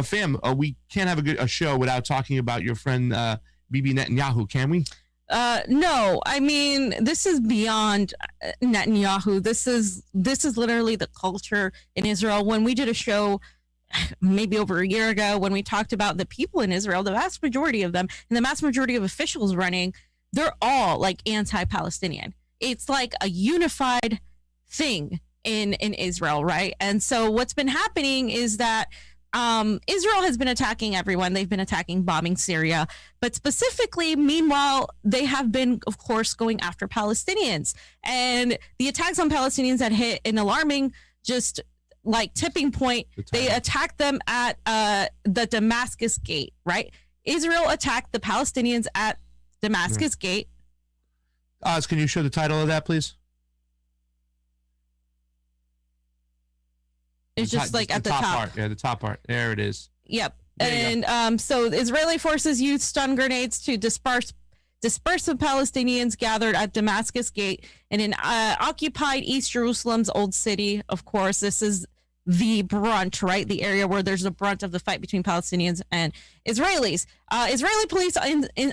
Fam, we can't have a show without talking about your friend Bibi Netanyahu, can we? No, I mean, this is beyond Netanyahu. This is literally the culture in Israel. When we did a show maybe over a year ago, when we talked about the people in Israel, the vast majority of them and the vast majority of officials running, they're all like anti-Palestinian. It's like a unified thing in Israel, right? And so what's been happening is that Israel has been attacking everyone. They've been attacking, bombing Syria. But specifically, meanwhile, they have been, of course, going after Palestinians. And the attacks on Palestinians had hit an alarming, just like tipping point. They attacked them at the Damascus Gate, right? Israel attacked the Palestinians at Damascus Gate. Oz, can you show the title of that, please? It's just like at the top part. Yeah, the top part. There it is. Yep. And so Israeli forces used stun grenades to disperse the Palestinians gathered at Damascus Gate and in occupied East Jerusalem's old city. Of course, this is the brunt, right? The area where there's the brunt of the fight between Palestinians and Israelis. Israeli police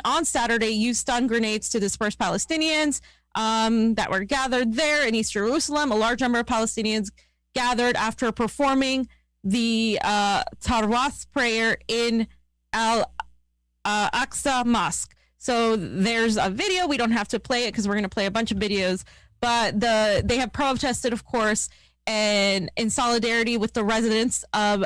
on Saturday used stun grenades to disperse Palestinians that were gathered there in East Jerusalem. A large number of Palestinians gathered after performing the Tarwas prayer in Al-Aqsa Mosque. So there's a video. We don't have to play it because we're going to play a bunch of videos. But they have protested, of course, and in solidarity with the residents of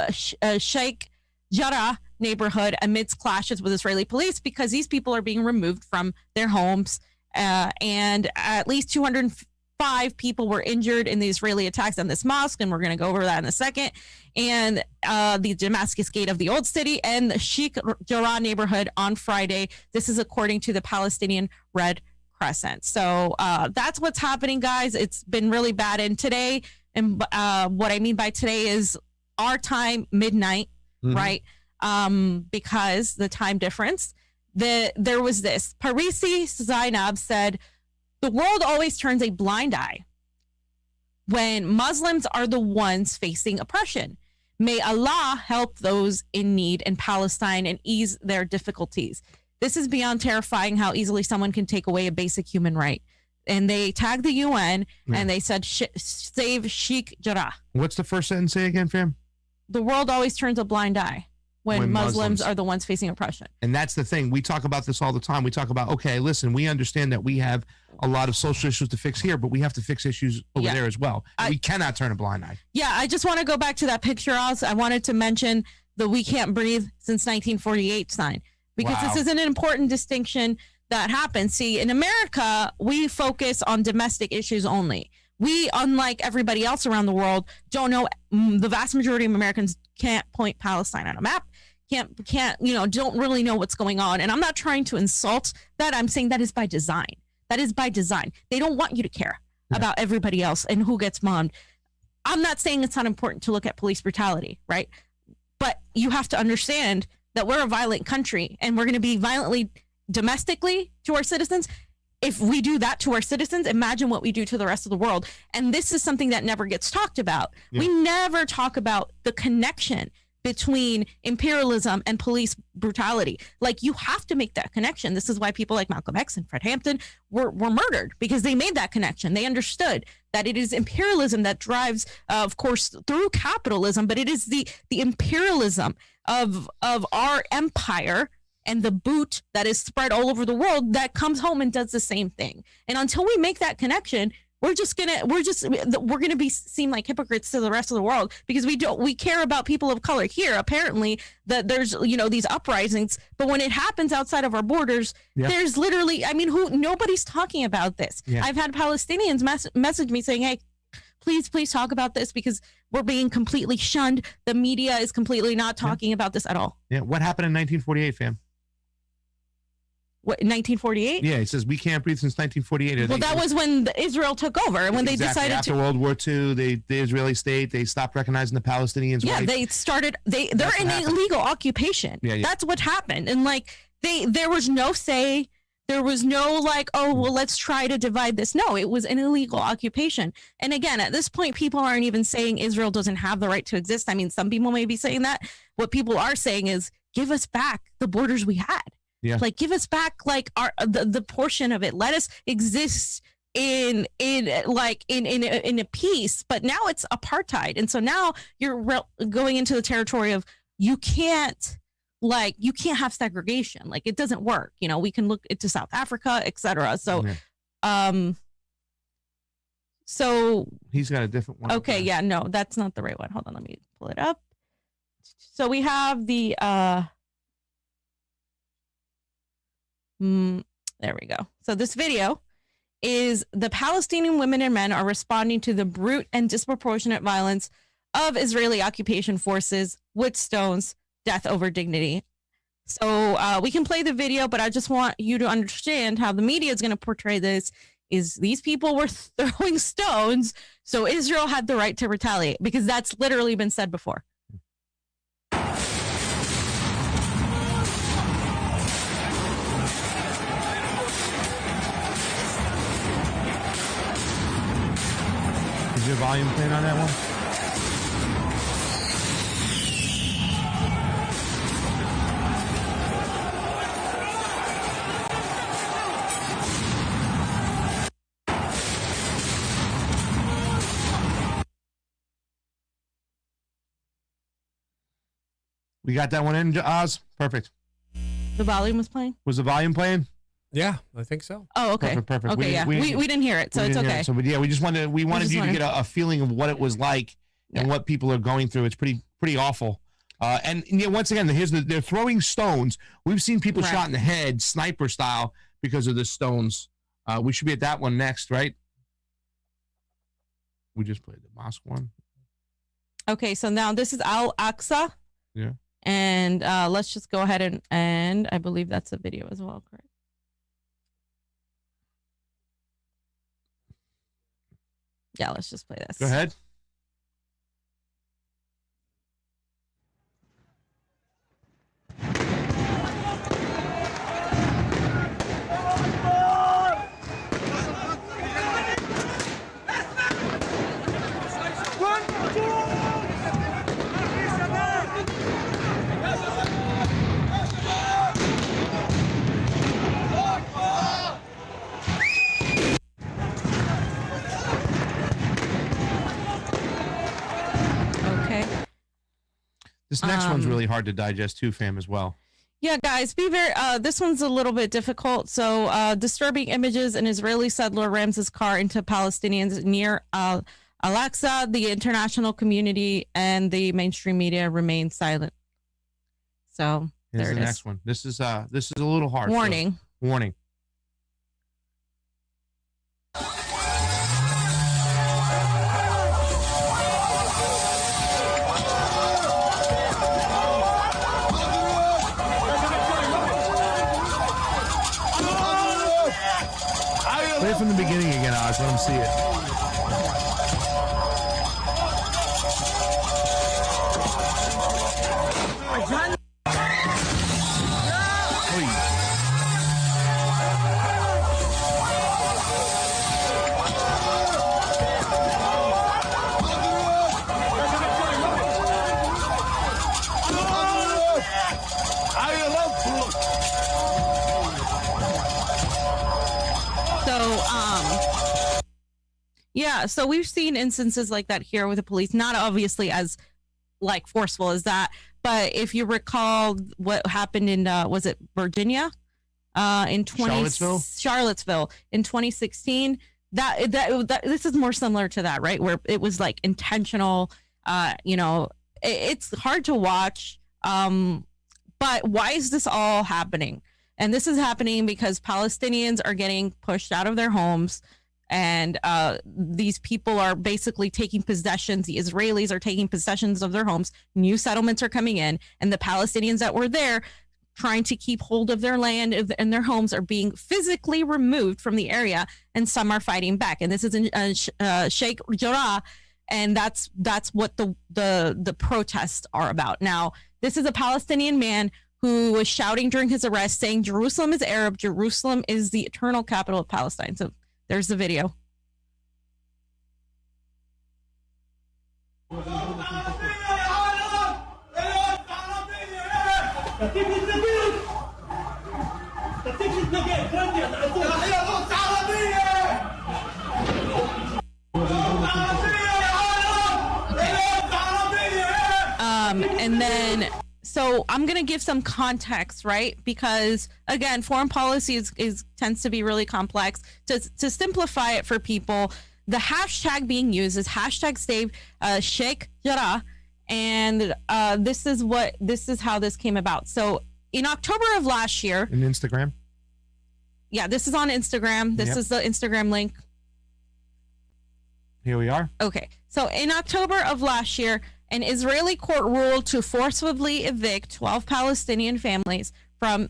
Sheikh Jarrah neighborhood amidst clashes with Israeli police because these people are being removed from their homes. And at least 205 people were injured in the Israeli attacks on this mosque, and we're going to go over that in a second. And the Damascus Gate of the Old City and the Sheikh Jarrah neighborhood on Friday. This is according to the Palestinian Red Crescent. So that's what's happening, guys. It's been really bad. And today, and what I mean by today is our time, midnight, right? Because the time difference. There was this. Parisi Zainab said, "The world always turns a blind eye when Muslims are the ones facing oppression. May Allah help those in need in Palestine and ease their difficulties." This is beyond terrifying how easily someone can take away a basic human right. And they tagged the UN and they said, save Sheikh Jarrah. What's the first sentence say again, fam? The world always turns a blind eye when Muslims are the ones facing oppression. And that's the thing. We talk about this all the time. We talk about, okay, listen, we understand that we have a lot of social issues to fix here, but we have to fix issues over there as well. We cannot turn a blind eye. Yeah, I just want to go back to that picture, Oz. I wanted to mention the "We Can't Breathe Since 1948" sign, because this is an important distinction that happens. See, in America, we focus on domestic issues only. We, unlike everybody else around the world, don't know. The vast majority of Americans can't point Palestine on a map. Can't don't really know what's going on. And I'm not trying to insult that. I'm saying that is by design. That is by design. They don't want you to care about everybody else and who gets bombed. I'm not saying it's not important to look at police brutality, right? But you have to understand that we're a violent country and we're going to be violently domestically to our citizens. If we do that to our citizens, imagine what we do to the rest of the world. And this is something that never gets talked about. We never talk about the connection between imperialism and police brutality. Like, you have to make that connection. This is why people like Malcolm X and Fred Hampton were murdered, because they made that connection. They understood that it is imperialism that drives, of course, through capitalism, but it is the imperialism of our empire and the boot that is spread all over the world that comes home and does the same thing. And until we make that connection, we're gonna be seem like hypocrites to the rest of the world, because we care about people of color here. Apparently, that there's these uprisings, but when it happens outside of our borders, there's literally, nobody's talking about this. I've had Palestinians message me saying, "Hey, please talk about this, because we're being completely shunned. The media is completely not talking about this at all." Yeah. What happened in 1948, fam? What, 1948? Yeah, it says we can't breathe since 1948. Well, that was when Israel took over, and when they decided after World War II, the Israeli state, they stopped recognizing the Palestinians. Yeah, they started. They're in illegal occupation. Yeah. That's what happened, and there was no say. There was no like, oh, well, let's try to divide this. No, it was an illegal occupation. And again, at this point, people aren't even saying Israel doesn't have the right to exist. I mean, some people may be saying that. What people are saying is, give us back the borders we had. Yeah. Like, give us back like the portion of it. Let us exist in a peace. But now it's apartheid, and so now you're going into the territory of you can't have segregation. Like, it doesn't work. You know, we can look into South Africa, etc. So, so he's got a different one. Okay, yeah, no, that's not the right one. Hold on, let me pull it up. So we have the there we go. So this video is the Palestinian women and men are responding to the brute and disproportionate violence of Israeli occupation forces with stones, death over dignity. So we can play the video, but I just want you to understand how the media is going to portray this. Is these people were throwing stones, so Israel had the right to retaliate, because that's literally been said before. Is your volume playing on that one? We got that one in, Oz? Perfect. The volume was playing? Was the volume playing? Yeah, I think so. Oh, okay. Perfect. Okay, we didn't hear it, so it's okay. So, yeah, we just wanted you to get a feeling of what it was like and what people are going through. It's pretty awful. And once again, they're throwing stones. We've seen people shot in the head, sniper style, because of the stones. We should be at that one next, right? We just played the mosque one. Okay, so now this is Al-Aqsa. Yeah. And let's just go ahead and I believe that's a video as well, correct? Yeah, let's just play this. Go ahead. This next one's really hard to digest too, fam, as well. Yeah, guys, be very. This one's a little bit difficult. So, disturbing images: an Israeli settler rams his car into Palestinians near Al-Aqsa. The international community and the mainstream media remain silent. So here's the next one. This is a little hard. Warning. So, warning. Play it from the beginning again, Oz. Let them see it. Yeah, so we've seen instances like that here with the police, not obviously as like forceful as that, but if you recall what happened in was it Virginia in Charlottesville in 2016, that this is more similar to that, right, where it was like intentional. It's hard to watch, but why is this all happening? And this is happening because Palestinians are getting pushed out of their homes. And these people are basically taking possessions. The Israelis are taking possessions of their homes. New settlements are coming in. And the Palestinians that were there trying to keep hold of their land and their homes are being physically removed from the area. And some are fighting back. And this is in Sheikh Jarrah. And that's what the protests are about. Now, this is a Palestinian man who was shouting during his arrest, saying Jerusalem is Arab, Jerusalem is the eternal capital of Palestine. So there's the video. And then, so I'm going to give some context, right? Because again, foreign policy tends to be really complex. To simplify it for people, the hashtag being used is hashtag save Sheikh Jarrah. And this is how this came about. So in October of last year. In Instagram? Yeah, this is on Instagram. This is the Instagram link. Here we are. Okay. So in October of last year, an Israeli court ruled to forcibly evict 12 Palestinian families from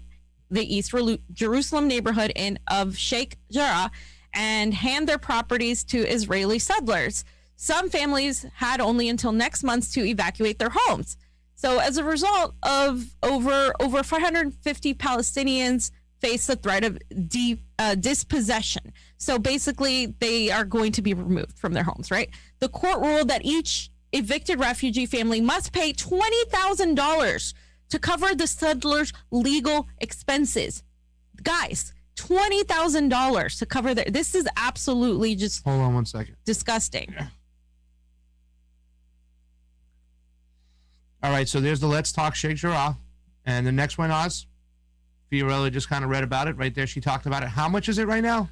the East Jerusalem neighborhood of Sheikh Jarrah and hand their properties to Israeli settlers. Some families had only until next month to evacuate their homes. So as a result of over 550 Palestinians face the threat of dispossession. So basically they are going to be removed from their homes, right? The court ruled that each evicted refugee family must pay $20,000 to cover the settlers' legal expenses. Guys, $20,000 to cover their. This is absolutely just. Hold on one second. Disgusting. Yeah. All right, so there's the Let's Talk Sheikh Jarrah, and the next one, Oz. Fiorella just kind of read about it right there. She talked about it. How much is it right now?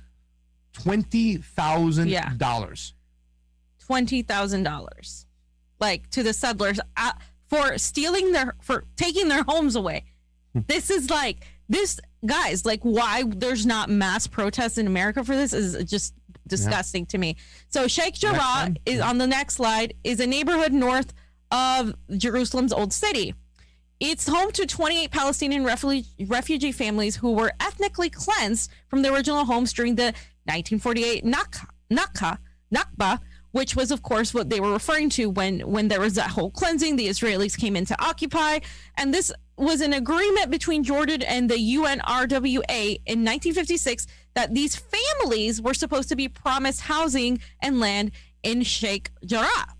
$20,000. Yeah. $20,000. Like to the settlers for taking their homes away. This is like this, guys, like why there's not mass protests in America for this is just disgusting to me. So Sheikh Jarrah is on the next slide, is a neighborhood north of Jerusalem's old city. It's home to 28 Palestinian refugee families who were ethnically cleansed from their original homes during the 1948 Nakba, which was, of course, what they were referring to when there was that whole cleansing. The Israelis came in to occupy. And this was an agreement between Jordan and the UNRWA in 1956 that these families were supposed to be promised housing and land in Sheikh Jarrah.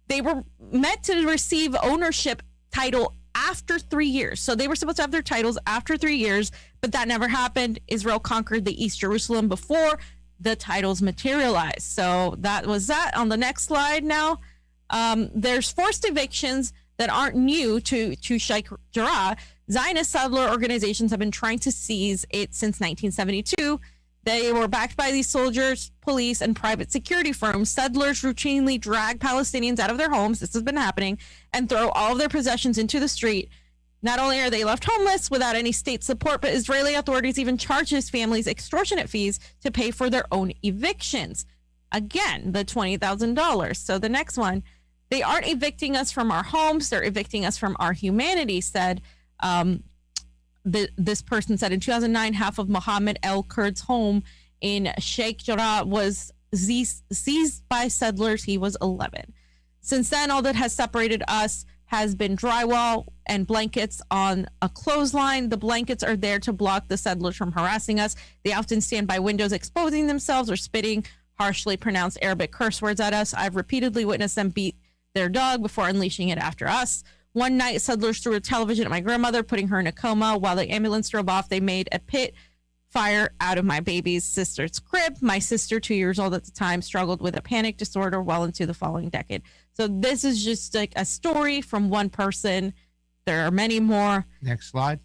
They were meant to receive ownership title after 3 years. So they were supposed to have their titles after 3 years, but that never happened. Israel conquered the East Jerusalem before the titles materialized. So that was that. On the next slide now, there's forced evictions that aren't new to Sheikh Jarrah. Zionist settler organizations have been trying to seize it since 1972. They were backed by these soldiers, police, and private security firms. Settlers routinely drag Palestinians out of their homes. This has been happening, and throw all of their possessions into the street. Not only are they left homeless without any state support, but Israeli authorities even charge his families extortionate fees to pay for their own evictions. Again, the $20,000. So the next one, they aren't evicting us from our homes. They're evicting us from our humanity, said this person said. In 2009, half of Mohammed El Kurd's home in Sheikh Jarrah was seized by settlers. He was 11. Since then, all that has separated us has been drywall and blankets on a clothesline. The blankets are there to block the settlers from harassing us. They often stand by windows exposing themselves or spitting harshly pronounced Arabic curse words at us. I've repeatedly witnessed them beat their dog before unleashing it after us. One night, settlers threw a television at my grandmother, putting her in a coma. While the ambulance drove off, they made a pit fire out of my baby's sister's crib. My sister, 2 years old at the time, struggled with a panic disorder well into the following decade. So this is just like a story from one person. There are many more. Next slide.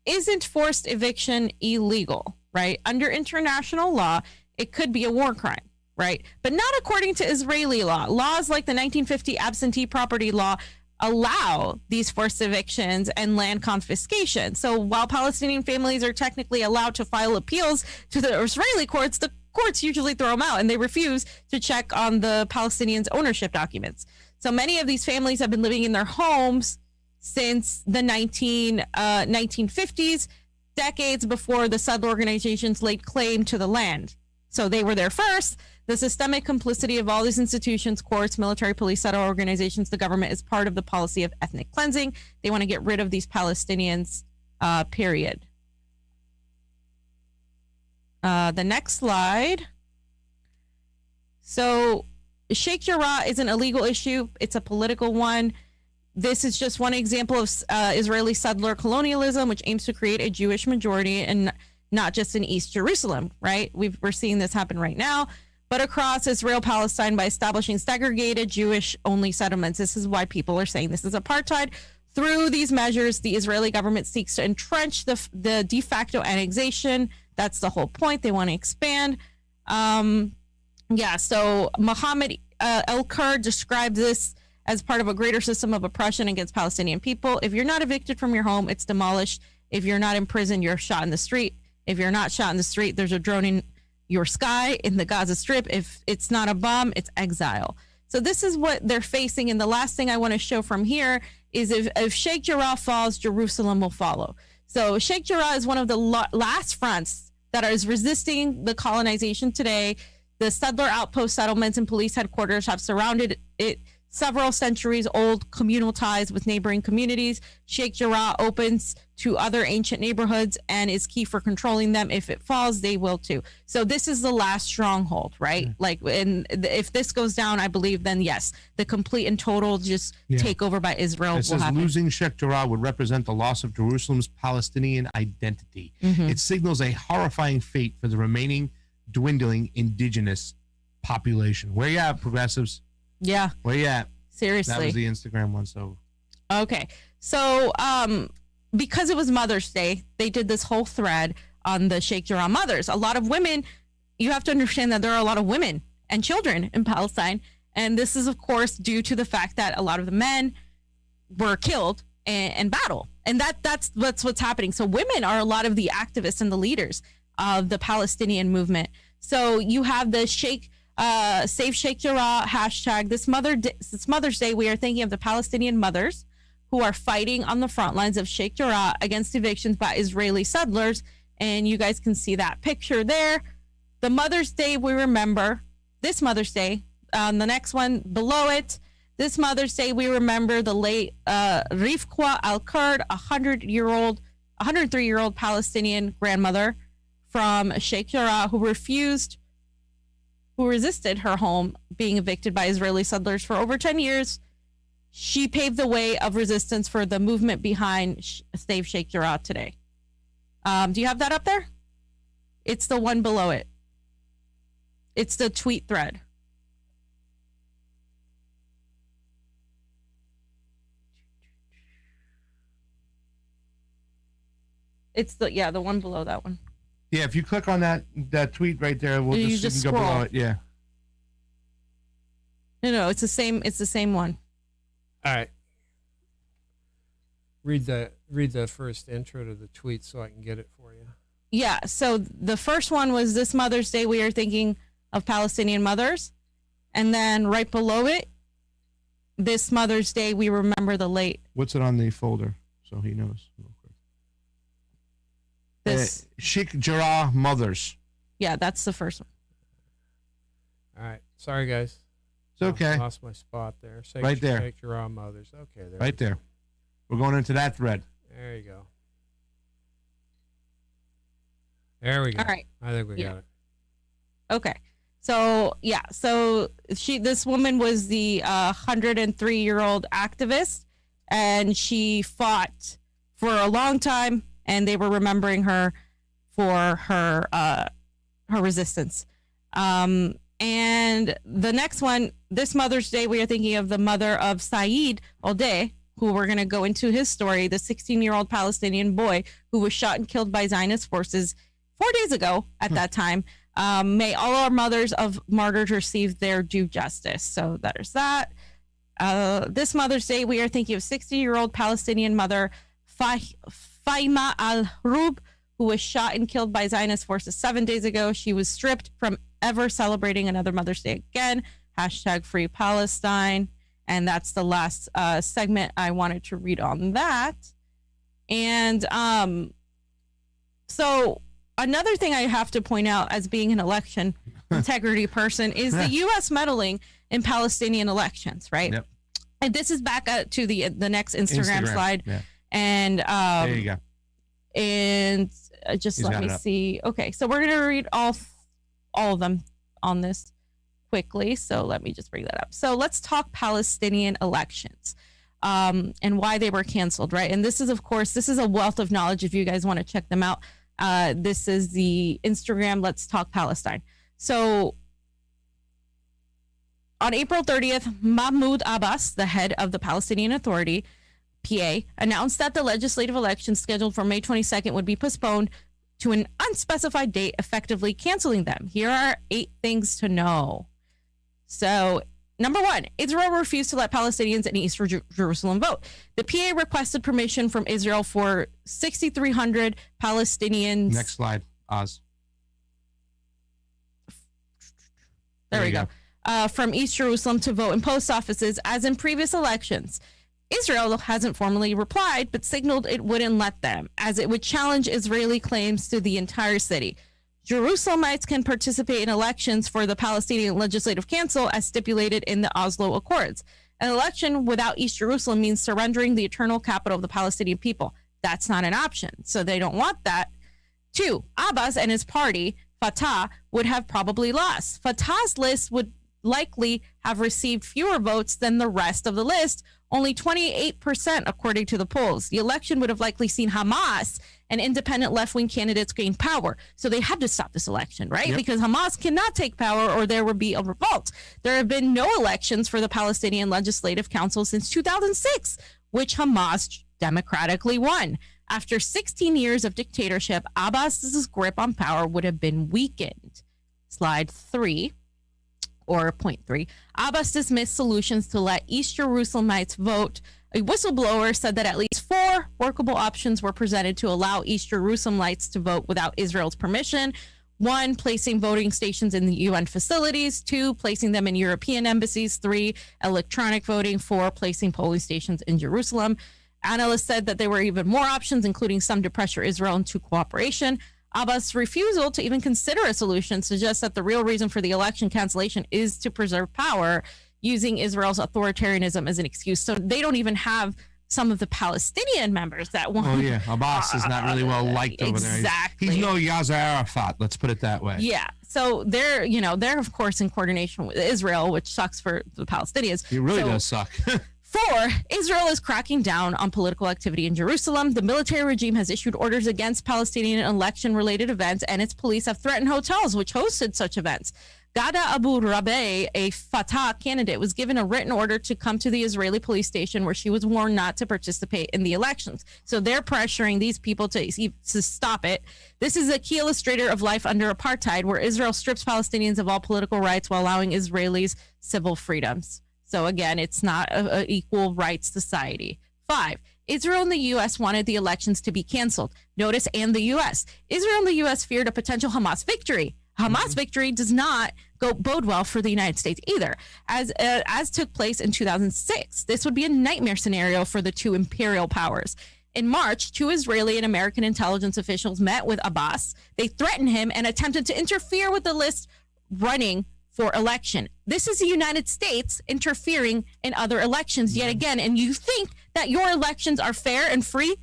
Isn't forced eviction illegal, right? Under international law, it could be a war crime, right? But not according to Israeli law. Laws like the 1950 absentee property law allow these forced evictions and land confiscation. So while Palestinian families are technically allowed to file appeals to the Israeli courts, the courts usually throw them out and they refuse to check on the Palestinians' ownership documents. So many of these families have been living in their homes since the 1950s, decades before the settler organizations laid claim to the land. So they were there first. The systemic complicity of all these institutions, courts, military, police, federal organizations, the government is part of the policy of ethnic cleansing. They want to get rid of these Palestinians, period. The next slide. So Sheikh Jarrah is an illegal issue. It's a political one. This is just one example of Israeli settler colonialism, which aims to create a Jewish majority and not just in East Jerusalem, right? We're seeing this happen right now, but across Israel, Palestine, by establishing segregated Jewish-only settlements. This is why people are saying this is apartheid. Through these measures, the Israeli government seeks to entrench the de facto annexation. That's the whole point. They want to expand. So Mohammed El-Kurd described this as part of a greater system of oppression against Palestinian people. If you're not evicted from your home, it's demolished. If you're not in prison, you're shot in the street. If you're not shot in the street, there's a drone in your sky in the Gaza Strip. If it's not a bomb, it's exile. So this is what they're facing. And the last thing I want to show from here is if Sheikh Jarrah falls, Jerusalem will follow. So Sheikh Jarrah is one of the last fronts that is resisting the colonization today. The settler outpost settlements and police headquarters have surrounded it. Several centuries old communal ties with neighboring communities. Sheikh Jarrah opens to other ancient neighborhoods and is key for controlling them. If it falls, they will too. So this is the last stronghold, right? And if this goes down, I believe then yes, the complete and total takeover by Israel it says losing Sheikh Jarrah would represent the loss of Jerusalem's Palestinian identity. It signals a horrifying fate for the remaining dwindling indigenous population. Where you at, progressives? Yeah. Where you at? Seriously. That was the Instagram one. So. Okay. So, because it was Mother's Day, they did this whole thread on the Sheikh Jarrah mothers. A lot of women, you have to understand that there are a lot of women and children in Palestine. And this is, of course, due to the fact that a lot of the men were killed in battle. And that's what's happening. So women are a lot of the activists and the leaders of the Palestinian movement. So you have the Save Sheikh Jarrah hashtag. This Mother's Day, we are thinking of the Palestinian mothers who are fighting on the front lines of Sheikh Jarrah against evictions by Israeli settlers. And you guys can see that picture there. The Mother's Day we remember, this Mother's Day, the next one below it, this Mother's Day we remember the late Rifqa Al-Kurd, 103-year-old Palestinian grandmother from Sheikh Jarrah who resisted her home being evicted by Israeli settlers for over 10 years. She paved the way of resistance for the movement behind Save Sheikh Jarrah today. Do you have that up there? It's the one below it. It's the tweet thread. It's the one below that one. Yeah, if you click on that tweet right there, we'll just go below it. Yeah. No, it's the same. It's the same one. All right. Read the first intro to the tweet so I can get it for you. Yeah. So the first one was this Mother's Day. We are thinking of Palestinian mothers, and then right below it, this Mother's Day we remember the late. What's it on the folder so he knows? This Sheikh Jarrah mothers. Yeah, that's the first one. All right. Sorry, guys. It's okay. Lost my spot there. Right there. Sheikh Jarrah mothers. Okay. There. Right there. We're going into that thread. There you go. There we go. All right. I think we got it. Okay. So, yeah. So this woman was the 103-year-old activist, and she fought for a long time. And they were remembering her for her resistance. And the next one, this Mother's Day, we are thinking of the mother of Saeed Odeh, who we're going to go into his story, the 16-year-old Palestinian boy who was shot and killed by Zionist forces 4 days ago at that time. May all our mothers of martyrs receive their due justice. So there's that. This Mother's Day, we are thinking of 60-year-old Palestinian mother Faima Al-Rub, who was shot and killed by Zionist forces 7 days ago. She was stripped from ever celebrating another Mother's Day again. Hashtag Free Palestine. And that's the last segment I wanted to read on that. And so another thing I have to point out as being an election integrity person, is the U.S. meddling in Palestinian elections, right? Yep. And this is back to the next Instagram slide. Yeah. And there you go. And just let me see. Okay, so we're gonna read all of them on this quickly. So let me just bring that up. So let's talk Palestinian elections, and why they were canceled, right? And this is, of course, this is a wealth of knowledge if you guys want to check them out. This is the Instagram Let's Talk Palestine. So on April 30th, Mahmoud Abbas, the head of the Palestinian Authority, PA, announced that the legislative election scheduled for May 22nd would be postponed to an unspecified date, effectively canceling them. Here are 8 things to know. So, number 1, Israel refused to let Palestinians in East Jerusalem vote. The PA requested permission from Israel for 6,300 Palestinians. Next slide, Oz. There we go. From East Jerusalem to vote in post offices, as in previous elections. Israel hasn't formally replied, but signaled it wouldn't let them, as it would challenge Israeli claims to the entire city. Jerusalemites can participate in elections for the Palestinian Legislative Council as stipulated in the Oslo Accords. An election without East Jerusalem means surrendering the eternal capital of the Palestinian people. That's not an option, so they don't want that. 2, Abbas and his party, Fatah, would have probably lost. Fatah's list would likely have received fewer votes than the rest of the list, only 28% according to the polls. The election would have likely seen Hamas and independent left-wing candidates gain power. So they had to stop this election, right? Yep. Because Hamas cannot take power or there would be a revolt. There have been no elections for the Palestinian Legislative Council since 2006, which Hamas democratically won. After 16 years of dictatorship, Abbas's grip on power would have been weakened. Slide 3. Or point 3, Abbas dismissed solutions to let East Jerusalemites vote. A whistleblower said that at least 4 workable options were presented to allow East Jerusalemites to vote without Israel's permission. 1, placing voting stations in the UN facilities. 2, placing them in European embassies. 3, electronic voting. 4, placing polling stations in Jerusalem. Analysts said that there were even more options, including some to pressure Israel into cooperation. Abbas' refusal to even consider a solution suggests that the real reason for the election cancellation is to preserve power, using Israel's authoritarianism as an excuse. So they don't even have some of the Palestinian members that want. Oh yeah, Abbas is not really well liked over there. Exactly. He's no Yasser Arafat. Let's put it that way. Yeah. So they're of course in coordination with Israel, which sucks for the Palestinians. It really does suck. 4, Israel is cracking down on political activity in Jerusalem. The military regime has issued orders against Palestinian election-related events, and its police have threatened hotels which hosted such events. Ghada Abu Rabi, a Fatah candidate, was given a written order to come to the Israeli police station where she was warned not to participate in the elections. So they're pressuring these people to stop it. This is a key illustrator of life under apartheid, where Israel strips Palestinians of all political rights while allowing Israelis civil freedoms. So again, it's not an equal rights society. 5, Israel and the U.S. wanted the elections to be canceled. Notice, and the U.S. Israel and the U.S. feared a potential Hamas victory. Hamas victory does not bode well for the United States either, as took place in 2006. This would be a nightmare scenario for the 2 imperial powers. In March, 2 Israeli and American intelligence officials met with Abbas. They threatened him and attempted to interfere with the list running for election. This is the United States interfering in other elections yet again. And you think that your elections are fair and free?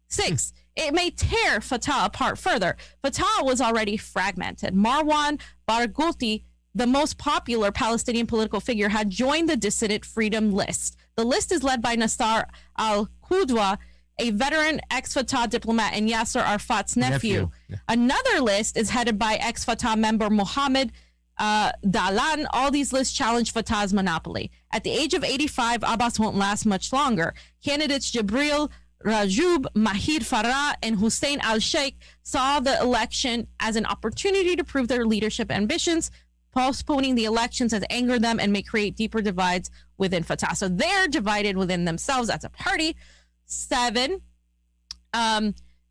6, it may tear Fatah apart further. Fatah was already fragmented. Marwan Barghouti, the most popular Palestinian political figure, had joined the dissident Freedom List. The list is led by Nassar al-Qudwa, a veteran ex-Fatah diplomat and Yasser Arafat's nephew. Yeah. Another list is headed by ex-Fatah member Mohammed Dalan. All these lists challenge Fatah's monopoly. At the age of 85, Abbas won't last much longer. Candidates Jibril Rajoub, Mahir Farah, and Hussein al-Sheikh saw the election as an opportunity to prove their leadership ambitions. Postponing the elections has angered them and may create deeper divides within Fatah. So they're divided within themselves as a party. 7,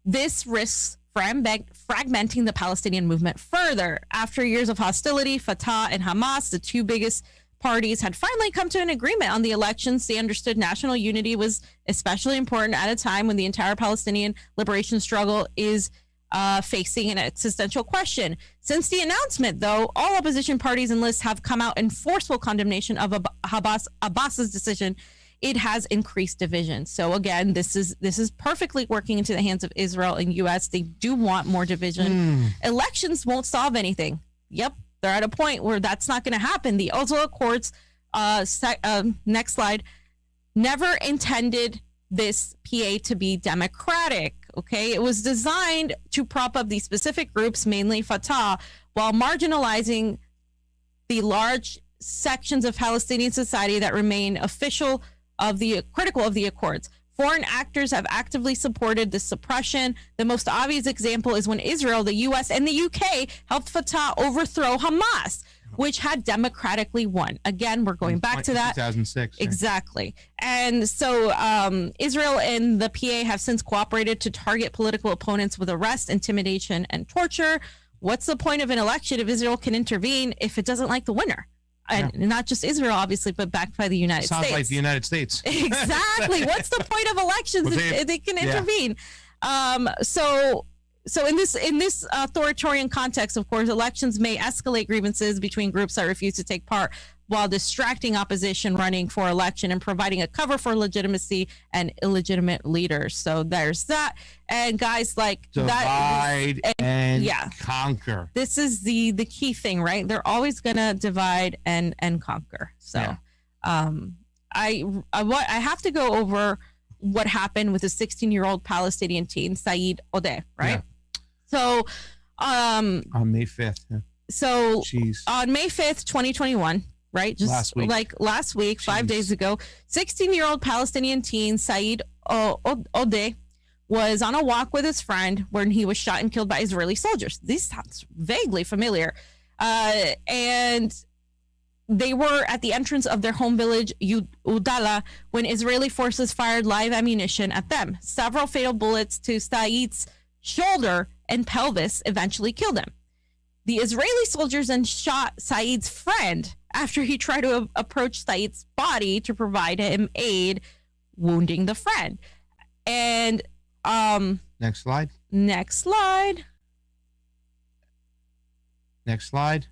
this risks fragmenting the Palestinian movement further. After years of hostility, Fatah and Hamas, the 2 biggest parties, had finally come to an agreement on the elections. They understood national unity was especially important at a time when the entire Palestinian liberation struggle is facing an existential question. Since the announcement, though, all opposition parties and lists have come out in forceful condemnation of Abbas's decision. It has increased division. So again, this is perfectly working into the hands of Israel and U.S. They do want more division. Elections won't solve anything. Yep, they're at a point where that's not going to happen. The Oslo Accords, next slide, never intended this PA to be democratic. Okay, it was designed to prop up these specific groups, mainly Fatah, while marginalizing the large sections of Palestinian society that remain critical of the Accords. Foreign actors have actively supported the suppression. The most obvious example is when Israel, the U.S., and the UK helped Fatah overthrow Hamas, which had democratically won. Again, we're going back to that. 2006. Exactly. And so Israel and the PA have since cooperated to target political opponents with arrest, intimidation, and torture. What's the point of an election if Israel can intervene if it doesn't like the winner? And not just Israel, obviously, but backed by the United States. Sounds like the United States. Exactly. What's the point of elections if they can intervene? So in this authoritarian context, of course, elections may escalate grievances between groups that refuse to take part, while distracting opposition running for election and providing a cover for legitimacy and illegitimate leaders. So there's that. And guys, like divide and conquer. This is the key thing, right? They're always gonna divide and conquer. So I have to go over what happened with a 16-year-old Palestinian teen, Saeed Odeh, right? Yeah. So on May 5th. Yeah. So on May 5th, 2021, right? Just last week, 5 days ago, 16-year-old Palestinian teen Saeed Odeh was on a walk with his friend when he was shot and killed by Israeli soldiers. This sounds vaguely familiar. And they were at the entrance of their home village, Jardula, when Israeli forces fired live ammunition at them. Several fatal bullets to Saeed's shoulder and pelvis eventually killed him. The Israeli soldiers then shot Saeed's friend after he tried to approach Saeed's body to provide him aid, wounding the friend. And next slide. Next slide. Next slide.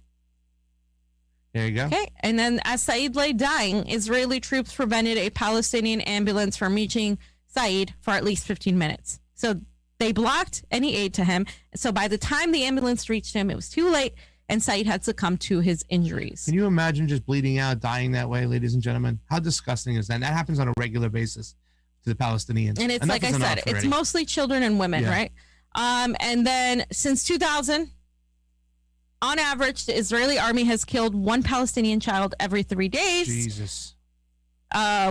There you go. Okay. And then as Saeed lay dying, Israeli troops prevented a Palestinian ambulance from reaching Saeed for at least 15 minutes. So they blocked any aid to him. So by the time the ambulance reached him, it was too late, and Saeed had succumbed to his injuries. Can you imagine just bleeding out, dying that way, ladies and gentlemen? How disgusting is that? And that happens on a regular basis to the Palestinians. And it's like I said, it's mostly children and women, right? And then since 2000, on average, the Israeli army has killed one Palestinian child every 3 days. Jesus.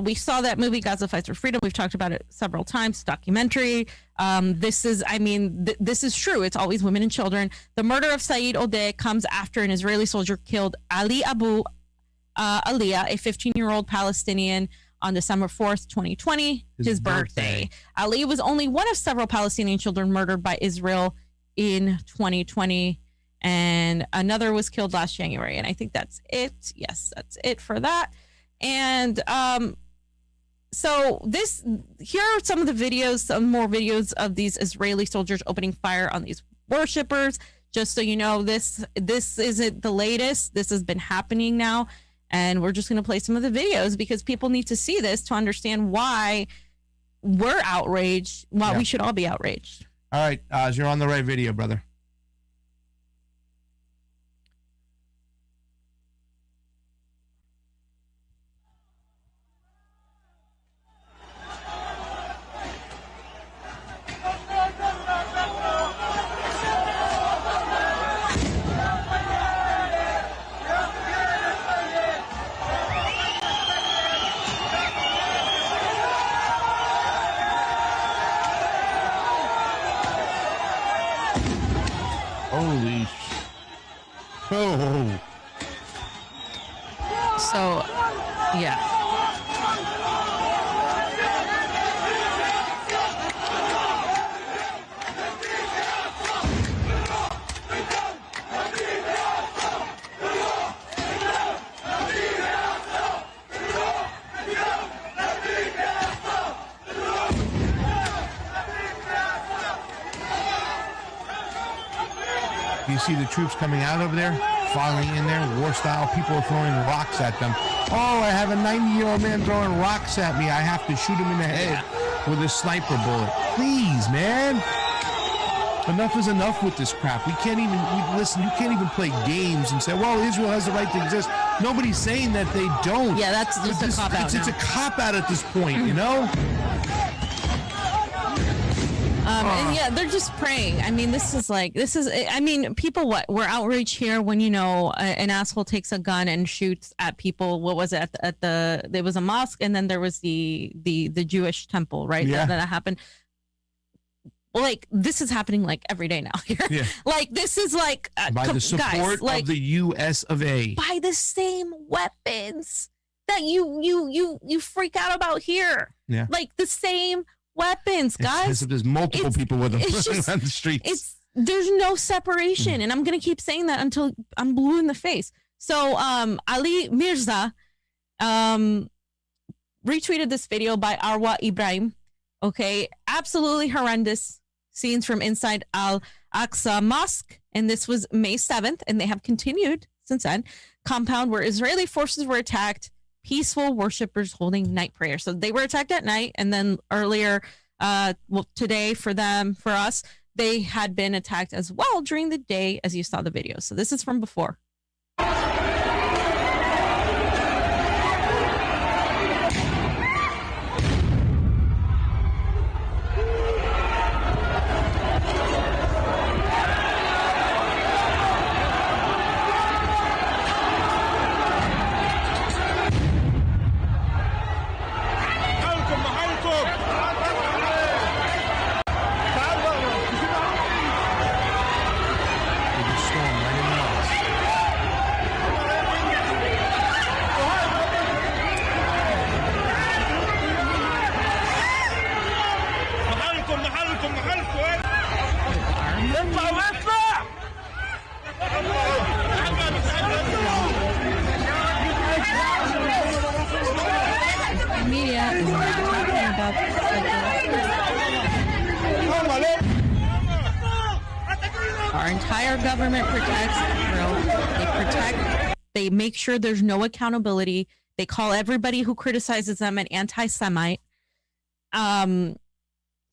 We saw that movie, Gaza Fights for Freedom. We've talked about it several times. Documentary. This is true. It's always women and children. The murder of Saeed Odeh comes after an Israeli soldier killed Ali Abu Aliyah, a 15-year-old Palestinian, on December 4th, 2020, his birthday. Ali was only one of several Palestinian children murdered by Israel in 2020. And another was killed last January. And I think that's it. Yes, that's it for that. And so here are some of the videos, some more videos of these Israeli soldiers opening fire on these worshippers. Just so you know, this isn't the latest. This has been happening now. And we're just going to play some of the videos because people need to see this to understand why we're outraged, why we should all be outraged. All right, you're on the right video, brother. Holy oh. So, yeah. You see the troops coming out over there, filing in there, war style. People are throwing rocks at them. Oh, I have a 90-year-old man throwing rocks at me. I have to shoot him in the head with a sniper bullet. Please, man. Enough is enough with this crap. We can't even listen. You can't even play games and say, "Well, Israel has the right to exist." Nobody's saying that they don't. Yeah, that's just a cop out. It's a cop out at this point, you know. And yeah, they're just praying. I mean, I mean, people, we're outraged here when, you know, an asshole takes a gun and shoots at people. What was it there was a mosque, and then there was the Jewish temple, right? Yeah. That happened. Like, this is happening like every day now here. Yeah. Like, this is like by the support of the U.S. of A. By the same weapons that you freak out about here. Yeah. Like the same weapons, guys. There's multiple people with them on the streets. There's no separation, and I'm gonna keep saying that until I'm blue in the face. So Ali Mirza retweeted this video by Arwa Ibrahim. Okay, absolutely horrendous scenes from inside Al-Aqsa Mosque, and this was May 7th, and they have continued since then. Compound where Israeli forces were attacked. Peaceful worshipers holding night prayer. So they were attacked at night, and then earlier, today for us, they had been attacked as well during the day, as you saw the video. So this is from before. Our entire government protects Israel. They make sure there's no accountability. They call everybody who criticizes them an anti-Semite. So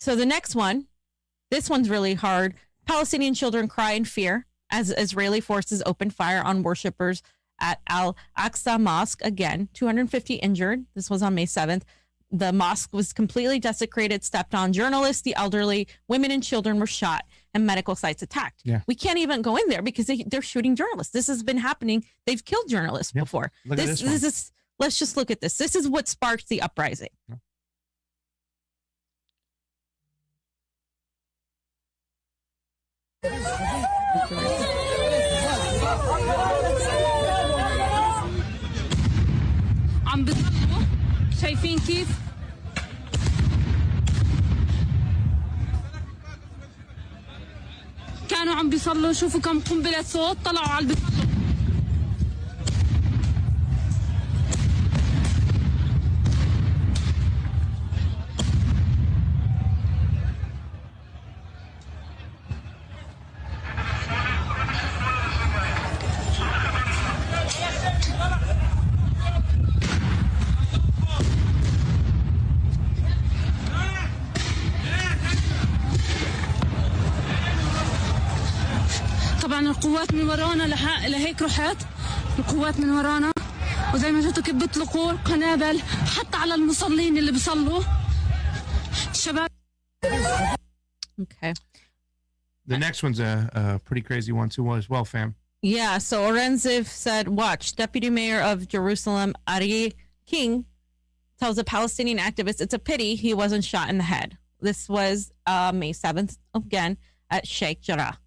the next one, this one's really hard. Palestinian children cry in fear as Israeli forces open fire on worshippers at Al-Aqsa Mosque. Again, 250 injured. This was on May 7th. The mosque was completely desecrated, stepped on. Journalists, the elderly, women and children were shot, and medical sites attacked. Yeah. We can't even go in there because they're shooting journalists. This has been happening. They've killed journalists before. This is, let's just look at this. This is what sparked the uprising. Yeah. عم بيصلوا شايفين كيف كانوا عم بيصلوا شوفوا كم قنبلة صوت طلعوا على بيصلوا طبعا القوات من ورانا لهيك رحت القوات من ورانا وزي ما شفتوا كيف بيطلقوا القنابل حتى على المصلين اللي بيصلوا الشباب. Okay. The next one's a pretty crazy one too as well, fam. Yeah, so Orenziv said, watch, Deputy Mayor of Jerusalem, Ari King, tells a Palestinian activist it's a pity he wasn't shot in the head. This was May 7th, again, at Sheikh Jarrah.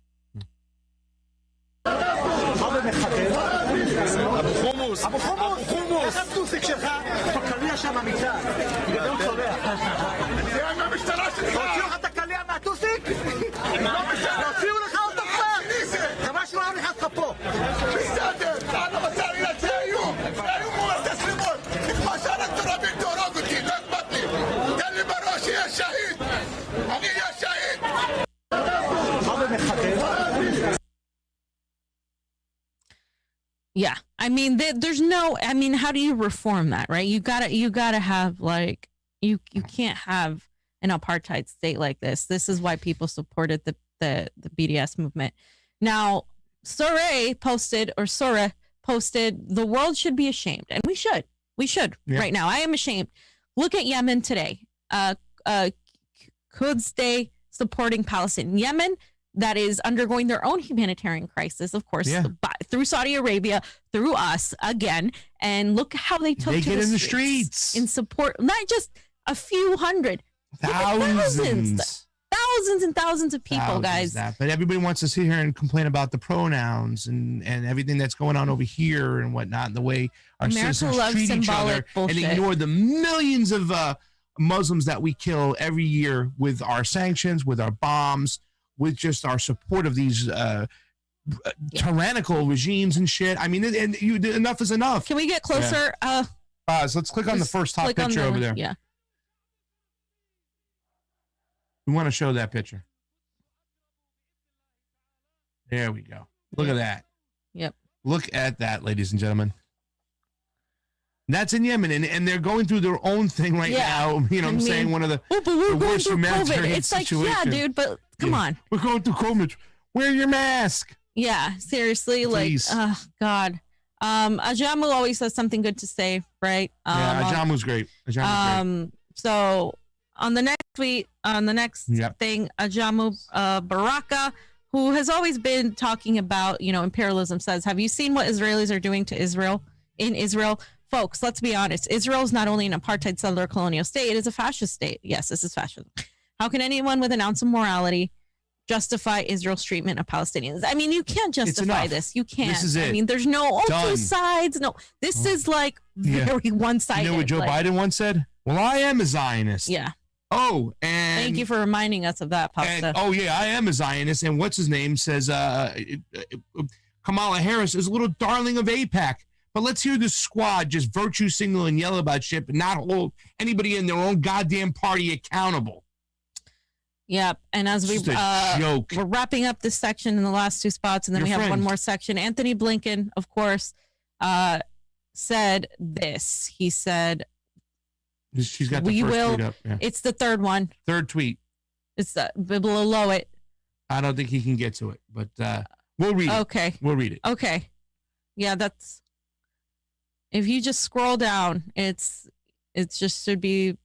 Yeah. I mean, there's no, I mean, how do you reform that, right? You gotta have like, you can't have an apartheid state like this. This is why people supported the BDS movement. Now, Sora posted, the world should be ashamed. And we should right now. I am ashamed. Look at Yemen today. Could stay supporting Palestine. Yemen, that is undergoing their own humanitarian crisis, of course, through Saudi Arabia, through us again. And look how they took to the streets in support, not just a few hundred, thousands and thousands of people, guys. But everybody wants to sit here and complain about the pronouns and everything that's going on over here and whatnot, and the way our citizens treat each other, bullshit. And ignore the millions of Muslims that we kill every year with our sanctions, with our bombs, with just our support of these tyrannical regimes and shit. I mean, enough is enough. Can we get closer? So let's click on the first top picture over there. Yeah. We want to show that picture. There we go. Look at that. Yep. Look at that, ladies and gentlemen. That's in Yemen, and they're going through their own thing right now. You know what I'm saying? One of the worst humanitarian It's like, situations. yeah, dude, but come on. We're going through COVID. Wear your mask. Yeah, seriously. Please. Like, oh, God. Ajamu always has something good to say, right? Ajamu's great. Great. So on the next tweet, on the next thing, Ajamu Baraka, who has always been talking about, imperialism, says, have you seen what Israelis are doing to Israel in Israel? Folks, let's be honest. Israel is not only an apartheid settler colonial state, it is a fascist state. Yes, this is fascism. How can anyone with an ounce of morality justify Israel's treatment of Palestinians? I mean, you can't justify this. You can't. This is it. I mean, there's no two sides. No, this is like very one-sided. You know what Joe Biden once said? Well, I am a Zionist. Yeah. Oh, and thank you for reminding us of that, Pasta. I am a Zionist. And what's his name says Kamala Harris is a little darling of AIPAC. But let's hear this squad just virtue signal and yell about shit, but not hold anybody in their own goddamn party accountable. Yep. And as we're wrapping up this section in the last two spots, and then we have one more section. Anthony Blinken, of course, said this. He said, she's got the first tweet up. Yeah. It's the third one. Third tweet. It's below it. I don't think he can get to it, but we'll read it. Okay. We'll read it. Okay. Yeah, that's... If you just scroll down, it just should be.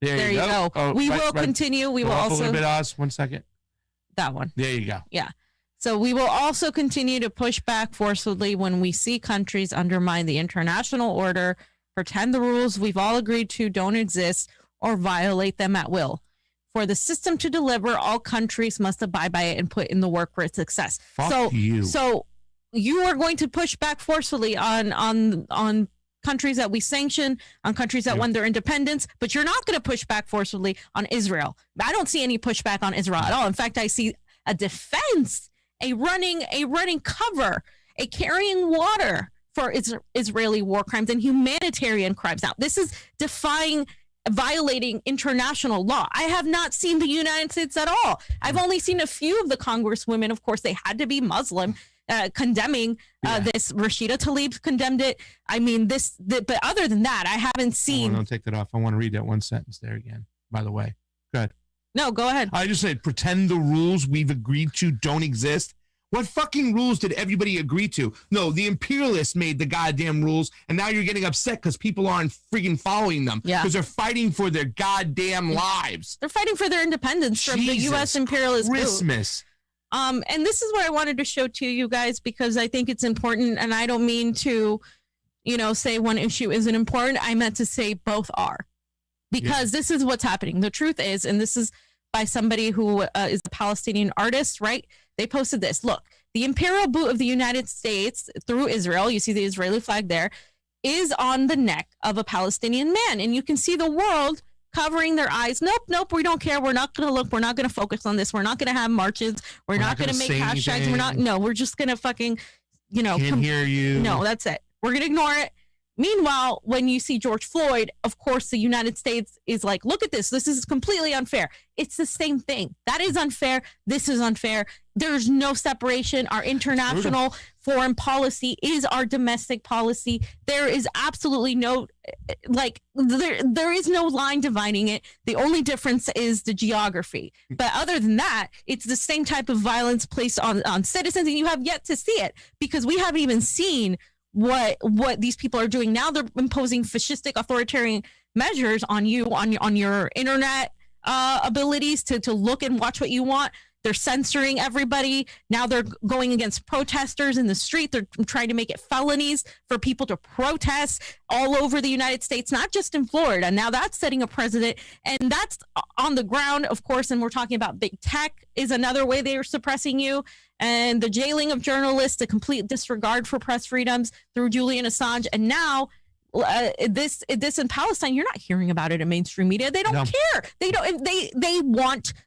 There you go. Oh, we will continue. We will also. A little bit, Oz. 1 second. That one. There you go. Yeah. So we will also continue to push back forcefully when we see countries undermine the international order, pretend the rules we've all agreed to don't exist, or violate them at will. For the system to deliver, all countries must abide by it and put in the work for its success. Fuck you. So you are going to push back forcefully on countries that we sanction, on countries that won their independence, but you're not going to push back forcefully on Israel. I don't see any pushback on Israel at all. In fact, I see a defense, a running cover, a carrying water for Israeli war crimes and humanitarian crimes. Now, this is violating international law. I have not seen the United States at all. I've only seen a few of the congresswomen. Of course, they had to be Muslim. Condemning this. Rashida Tlaib condemned it. I mean, but other than that, I haven't seen. Don't take that off. I want to read that one sentence there again, by the way. Go ahead. No, go ahead. I just said, pretend the rules we've agreed to don't exist. What fucking rules did everybody agree to? No, the imperialists made the goddamn rules, and now you're getting upset because people aren't freaking following them. Yeah. Because they're fighting for their goddamn lives. They're fighting for their independence from the U.S. imperialist Christmas. And this is what I wanted to show to you guys, because I think it's important, and I don't mean to, say one issue isn't important. I meant to say both are, because this is what's happening. The truth is, and this is by somebody who is a Palestinian artist, right? They posted this. Look, the imperial boot of the United States through Israel, you see the Israeli flag there, is on the neck of a Palestinian man. And you can see the world covering their eyes. Nope, we don't care. We're not going to look. We're not going to focus on this. We're not going to have marches. We're not going to make hashtags. We're just going to fucking, Can't hear you. No, that's it. We're going to ignore it. Meanwhile, when you see George Floyd, of course, the United States is like, look at this. This is completely unfair. It's the same thing. That is unfair. This is unfair. There's no separation. Our international foreign policy is our domestic policy. There is absolutely no, there is no line dividing it. The only difference is the geography. But other than that, it's the same type of violence placed on citizens, and you have yet to see it because we haven't even seen what these people are doing. Now they're imposing fascistic authoritarian measures on you, on your internet abilities to look and watch what you want. They're censoring everybody. Now they're going against protesters in the street. They're trying to make it felonies for people to protest all over the United States, not just in Florida. Now that's setting a precedent, and that's on the ground, of course. And we're talking about big tech is another way they are suppressing you, and the jailing of journalists, the complete disregard for press freedoms through Julian Assange. And now this in Palestine, you're not hearing about it in mainstream media. They don't care. They don't.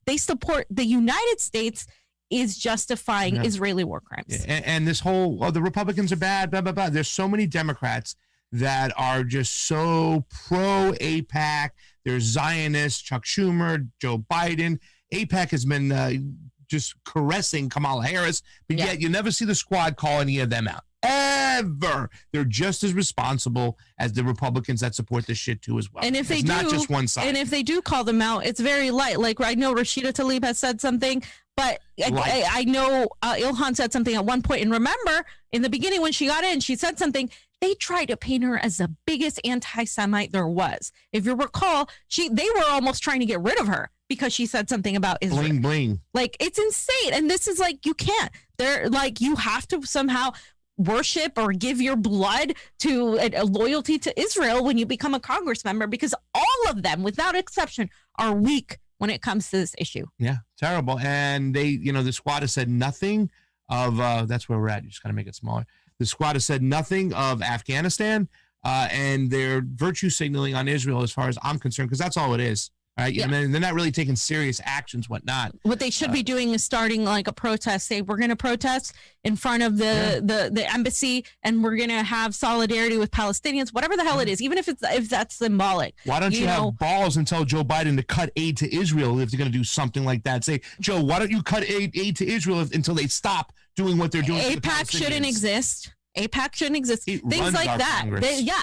They support the United States is justifying Israeli war crimes. And this whole the Republicans are bad. Blah blah blah. There's so many Democrats that are just so pro AIPAC. There's Zionists, Chuck Schumer, Joe Biden. AIPAC has been just caressing Kamala Harris, but yet you never see the squad call any of them out. Ever. They're just as responsible as the Republicans that support this shit too as well. And if they it's do, not just one side. And if they do call them out, it's very light. Like I know Rashida Tlaib has said something, but I know Ilhan said something at one point. And remember, in the beginning when she got in, she said something. They tried to paint her as the biggest anti-Semite there was. If you recall, they were almost trying to get rid of her because she said something about Israel. Bling bling. Like it's insane. And this is like you can't. They're like you have to somehow worship or give your blood to a loyalty to Israel when you become a Congress member, because all of them, without exception, are weak when it comes to this issue. Yeah, terrible. And they, the squad has said nothing of, that's where we're at. You just got to make it smaller. The squad has said nothing of Afghanistan, and they're virtue signaling on Israel as far as I'm concerned, because that's all it is. Right. Yeah. And they're not really taking serious actions, whatnot. What they should be doing is starting like a protest. Say, we're going to protest in front of the embassy, and we're going to have solidarity with Palestinians, whatever the hell it is, even if that's symbolic. Why don't you have balls and tell Joe Biden to cut aid to Israel if they're going to do something like that? Say, Joe, why don't you cut aid to Israel until they stop doing what they're doing? AIPAC shouldn't exist. AIPAC shouldn't exist. Things like that.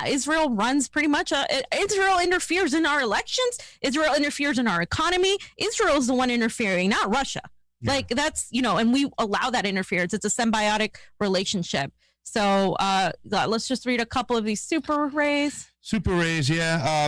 Israel runs pretty much. Israel interferes in our elections. Israel interferes in our economy. Israel is the one interfering, not Russia. Yeah. Like that's, and we allow that interference. It's a symbiotic relationship. So let's just read a couple of these super rays. Super rays, yeah.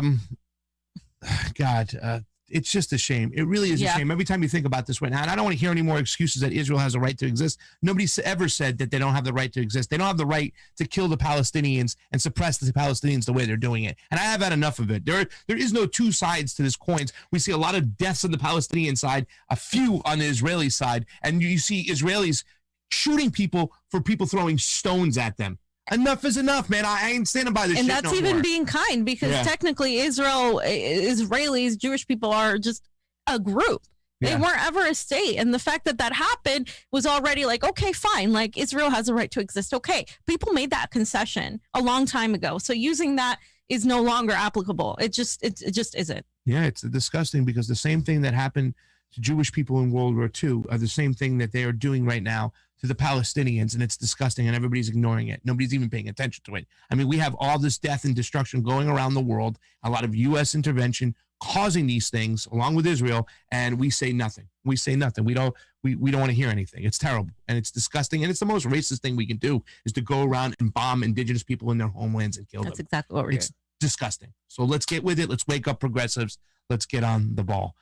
God, it's just a shame. It really is a shame. Every time you think about this right now, and I don't want to hear any more excuses that Israel has a right to exist. Nobody's ever said that they don't have the right to exist. They don't have the right to kill the Palestinians and suppress the Palestinians the way they're doing it. And I have had enough of it. There is no two sides to this coin. We see a lot of deaths on the Palestinian side, a few on the Israeli side, and you see Israelis shooting people for people throwing stones at them. Enough is enough, man. I ain't standing by this shit no more. And that's even being kind, because technically Israelis, Jewish people are just a group. They weren't ever a state. And the fact that happened was already like, okay, fine. Like Israel has a right to exist. Okay. People made that concession a long time ago. So using that is no longer applicable. It just isn't. Yeah, it's disgusting, because the same thing that happened to Jewish people in World War II are the same thing that they are doing right now to the Palestinians, and it's disgusting, and everybody's ignoring it. Nobody's even paying attention to it. I mean, we have all this death and destruction going around the world, a lot of U.S. intervention causing these things along with Israel, and we say nothing. We say nothing. We don't want to hear anything. It's terrible, and it's disgusting, and it's the most racist thing we can do is to go around and bomb indigenous people in their homelands and kill them. That's exactly what we're doing. It's disgusting. So let's get with it. Let's wake up, progressives. Let's get on the ball.